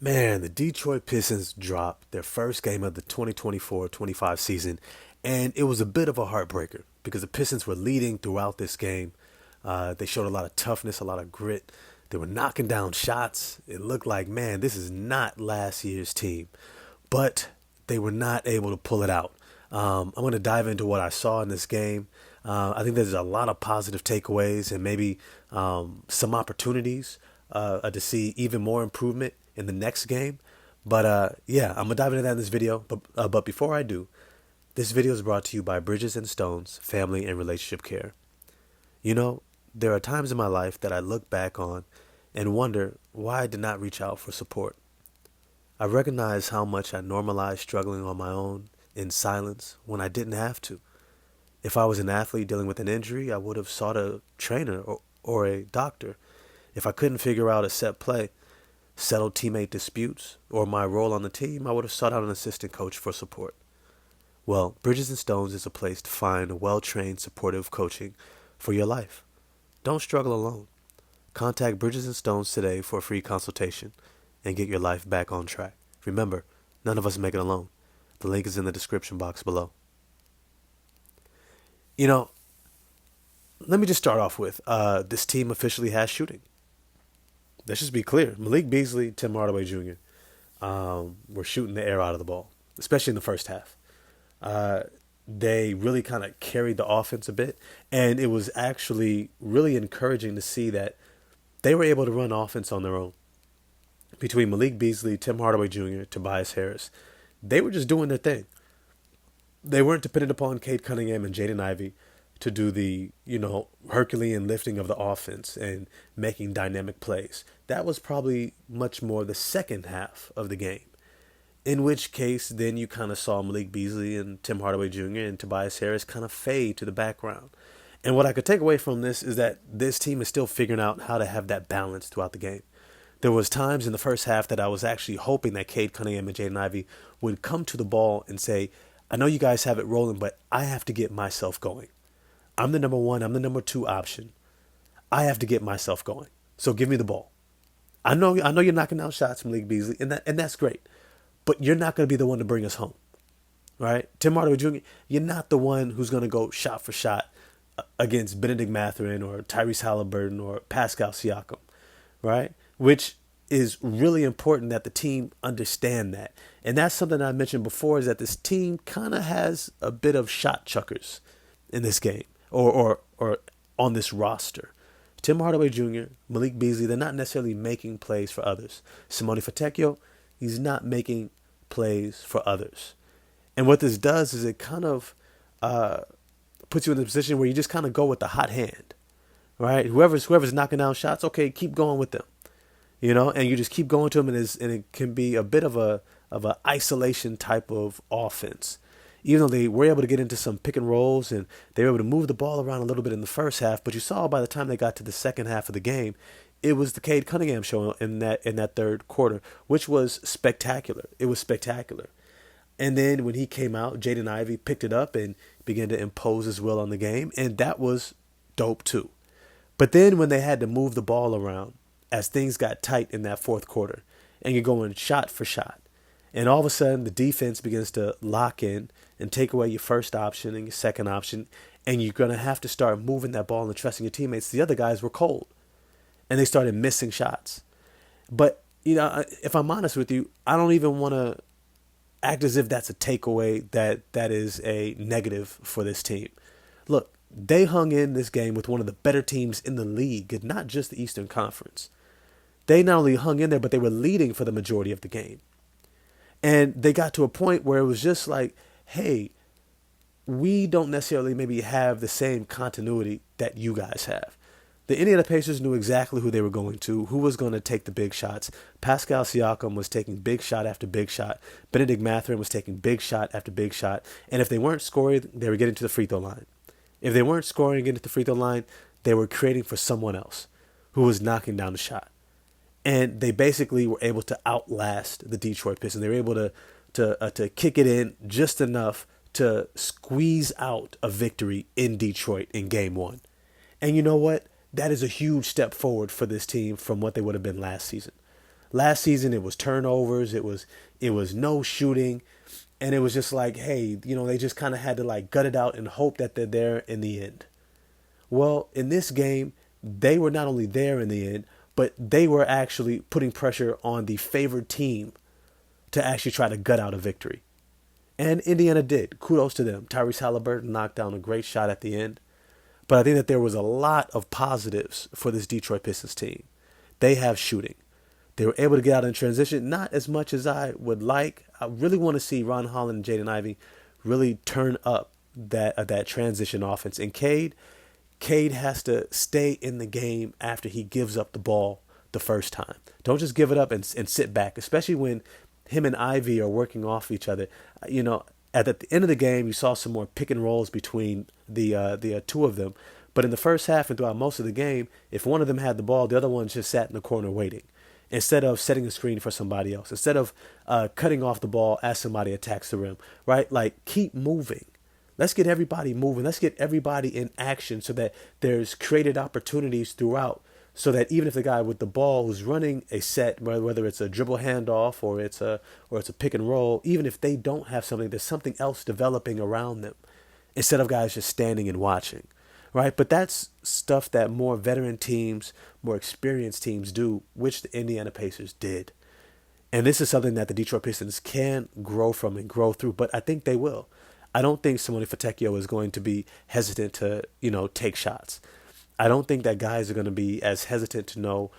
Man, the Detroit Pistons dropped their first game of the 2024-25 season, and it was a bit of a heartbreaker because the Pistons were leading throughout this game. They showed a lot of toughness, a lot of grit. They were knocking down shots. It looked like, man, this is not last year's team, but they were not able to pull it out. I'm going to dive into what I saw in this game. I think there's a lot of positive takeaways and maybe some opportunities to see even more improvement in the next game. But yeah, I'm gonna dive into that in this video. But before I do, this video is brought to you by Bridges and Stones Family and Relationship Care. You know, there are times in my life that I look back on and wonder why I did not reach out for support. I recognize how much I normalized struggling on my own in silence when I didn't have to. If I was an athlete dealing with an injury, I would have sought a trainer or a doctor. If I couldn't figure out a set play, settled teammate disputes, or my role on the team, I would have sought out an assistant coach for support. Well, Bridges and Stones is a place to find well-trained, supportive coaching for your life. Don't struggle alone. Contact Bridges and Stones today for a free consultation and get your life back on track. Remember, none of us make it alone. The link is in the description box below. You know, let me just start off with this team officially has shooting. Let's just be clear. Malik Beasley, Tim Hardaway Jr. Were shooting the air out of the ball, especially in the first half. They really kind of carried the offense a bit, and it was actually really encouraging to see that they were able to run offense on their own. Between Malik Beasley, Tim Hardaway Jr., Tobias Harris, they were just doing their thing. They weren't dependent upon Cade Cunningham and Jaden Ivey to do the, Herculean lifting of the offense and making dynamic plays. That was probably much more the second half of the game. In which case, then you kind of saw Malik Beasley and Tim Hardaway Jr. and Tobias Harris kind of fade to the background. And what I could take away from this is that this team is still figuring out how to have that balance throughout the game. There was times in the first half that I was actually hoping that Cade Cunningham and Jaden Ivey would come to the ball and say, I know you guys have it rolling, but I have to get myself going. I'm the number one. I'm the number two option. I have to get myself going. So give me the ball. I know you're knocking down shots from Malik Beasley, and that's great. But you're not going to be the one to bring us home, right? Tim Hardaway Jr., you're not the one who's going to go shot for shot against Benedict Mathurin or Tyrese Halliburton or Pascal Siakam, right? Which is really important that the team understand that. And that's something I mentioned before, is that this team kind of has a bit of shot chuckers in this game or on this roster. Tim Hardaway Jr., Malik Beasley, they're not necessarily making plays for others. Simone Fontecchio, he's not making plays for others. And what this does is it kind of puts you in a position where you just kind of go with the hot hand, right? Whoever's knocking down shots, okay, keep going with them, and you just keep going to them, and it can be a bit of a isolation type of offense. Even though they were able to get into some pick and rolls and they were able to move the ball around a little bit in the first half, but you saw by the time they got to the second half of the game, it was the Cade Cunningham show in that third quarter, which was spectacular. It was spectacular. And then when he came out, Jaden Ivey picked it up and began to impose his will on the game, and that was dope too. But then when they had to move the ball around, as things got tight in that fourth quarter, and you're going shot for shot, and all of a sudden the defense begins to lock in and take away your first option and your second option, and you're going to have to start moving that ball and trusting your teammates. The other guys were cold, and they started missing shots. But, if I'm honest with you, I don't even want to act as if that's a takeaway that is a negative for this team. Look, they hung in this game with one of the better teams in the league, not just the Eastern Conference. They not only hung in there, but they were leading for the majority of the game. And they got to a point where it was just like, hey, we don't necessarily maybe have the same continuity that you guys have. The Indiana Pacers knew exactly who they were going to, who was going to take the big shots. Pascal Siakam was taking big shot after big shot. Benedict Mathurin was taking big shot after big shot. And if they weren't scoring, they were getting to the free throw line. If they weren't scoring and getting to the free throw line, they were creating for someone else who was knocking down the shot. And they basically were able to outlast the Detroit Pistons. They were able to kick it in just enough to squeeze out a victory in Detroit in game one. And you know what? That is a huge step forward for this team from what they would have been last season. Last season it was turnovers, it was no shooting, and it was just like, hey, they just kind of had to like gut it out and hope that they're there in the end. Well, in this game, they were not only there in the end, but they were actually putting pressure on the favored team to actually try to gut out a victory. And Indiana did. Kudos to them. Tyrese Halliburton knocked down a great shot at the end. But I think that there was a lot of positives for this Detroit Pistons team. They have shooting. They were able to get out in transition, not as much as I would like. I really want to see Ron Holland and Jaden Ivey really turn up that transition offense. And Cade has to stay in the game after he gives up the ball the first time. Don't just give it up and sit back, especially when him and Ivy are working off each other. At the end of the game, you saw some more pick and rolls between the two of them. But in the first half and throughout most of the game, if one of them had the ball, the other one just sat in the corner waiting. Instead of setting a screen for somebody else, instead of cutting off the ball as somebody attacks the rim, right? Like, keep moving. Let's get everybody moving. Let's get everybody in action so that there's created opportunities throughout. So that even if the guy with the ball who's running a set, whether it's a dribble handoff or it's a pick and roll, even if they don't have something, there's something else developing around them instead of guys just standing and watching, right? But that's stuff that more veteran teams, more experienced teams do, which the Indiana Pacers did. And this is something that the Detroit Pistons can grow from and grow through, but I think they will. I don't think Simone Fontecchio is going to be hesitant to, take shots. I don't think that guys are going to be as hesitant to know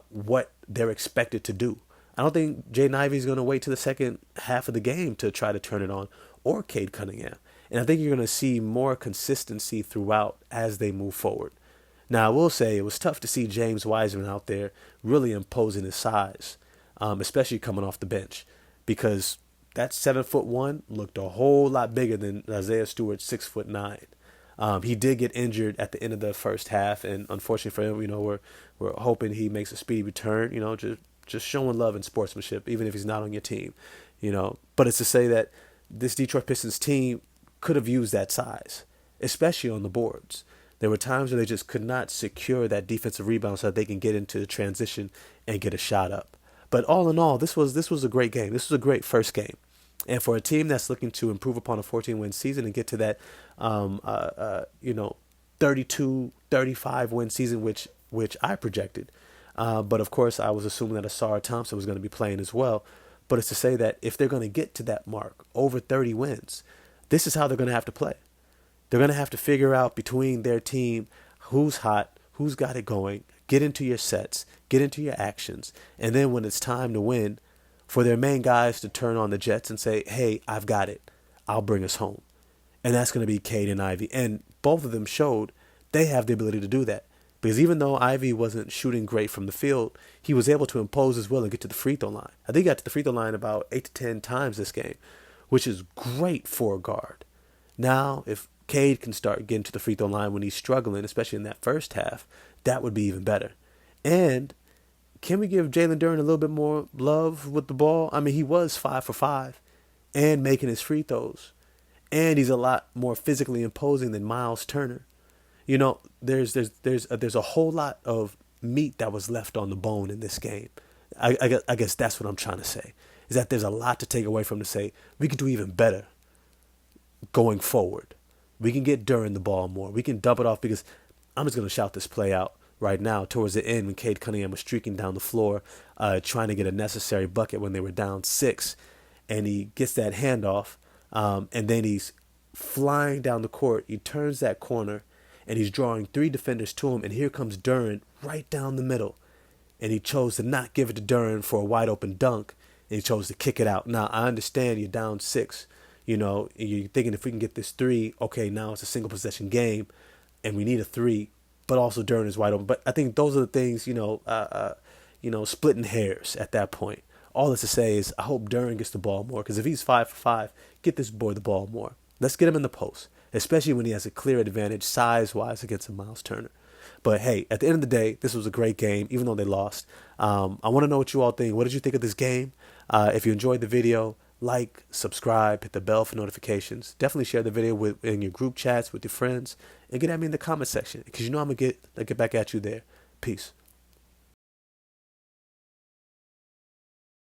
what they're expected to do. I don't think Jaden Ivey is going to wait to the second half of the game to try to turn it on, or Cade Cunningham. And I think you're going to see more consistency throughout as they move forward. Now, I will say it was tough to see James Wiseman out there really imposing his size, especially coming off the bench, because that 7'1" looked a whole lot bigger than Isaiah Stewart's 6'9". He did get injured at the end of the first half, and unfortunately for him, we're hoping he makes a speedy return. Just showing love and sportsmanship, even if he's not on your team. But it's to say that this Detroit Pistons team could have used that size, especially on the boards. There were times where they just could not secure that defensive rebound so that they can get into the transition and get a shot up. But all in all, this was a great game. This was a great first game. And for a team that's looking to improve upon a 14-win season and get to that, 32, 35-win season, which I projected. But of course, I was assuming that Ausar Thompson was going to be playing as well. But it's to say that if they're going to get to that mark, over 30 wins, this is how they're going to have to play. They're going to have to figure out between their team who's hot, who's got it going, get into your sets, get into your actions, and then when it's time to win, for their main guys to turn on the Jets and say, hey, I've got it. I'll bring us home. And that's going to be Cade and Ivy. And both of them showed they have the ability to do that. Because even though Ivy wasn't shooting great from the field, he was able to impose his will and get to the free throw line. I think he got to the free throw line about 8 to 10 times this game, which is great for a guard. Now, if Cade can start getting to the free throw line when he's struggling, especially in that first half, that would be even better. And can we give Jalen Duren a little bit more love with the ball? I mean, he was 5 for 5 and making his free throws. And he's a lot more physically imposing than Miles Turner. There's a whole lot of meat that was left on the bone in this game. I guess that's what I'm trying to say, is that there's a lot to take away from to say we can do even better going forward. We can get Duren the ball more. We can dump it off, because I'm just going to shout this play out right now towards the end when Cade Cunningham was streaking down the floor, trying to get a necessary bucket when they were down 6, and he gets that handoff, and then he's flying down the court. He turns that corner, and he's drawing 3 defenders to him, and here comes Duren right down the middle, and he chose to not give it to Duren for a wide open dunk, and he chose to kick it out. Now, I understand you're down 6, you're thinking if we can get this 3, okay, now it's a single possession game, and we need a 3, but also Duren is wide open. But I think those are the things, splitting hairs at that point. All that's to say is I hope Duren gets the ball more, because if he's 5 for 5, get this boy the ball more. Let's get him in the post, especially when he has a clear advantage size-wise against a Miles Turner. But hey, at the end of the day, this was a great game, even though they lost. I want to know what you all think. What did you think of this game? If you enjoyed the video, like, subscribe, hit the bell for notifications. Definitely share the video in your group chats with your friends, and get at me in the comment section, because I'm going to get back at you there. Peace.